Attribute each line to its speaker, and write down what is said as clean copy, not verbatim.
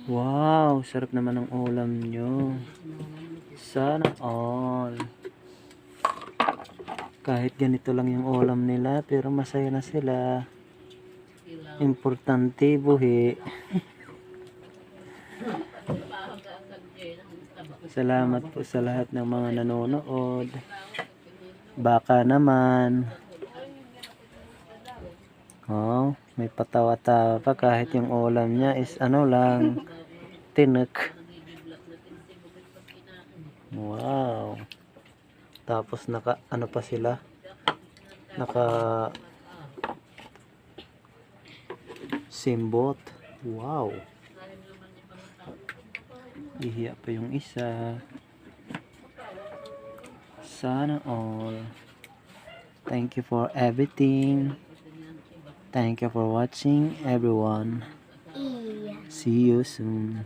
Speaker 1: Wow, sarap naman ng ulam nyo. Sana all. Kahit ganito lang yung ulam nila, pero masaya na sila. Importante buhi. Salamat po sa lahat ng mga nanonood. Baka naman. Oh, may patawa-tawa pa kahit yung ulam niya is ano lang, tinik. Wow. Tapos naka ano pa sila? Naka simbot. Wow. Ihiya pa yung isa. Sana all. Thank you for everything. Thank you for watching, everyone. See you soon.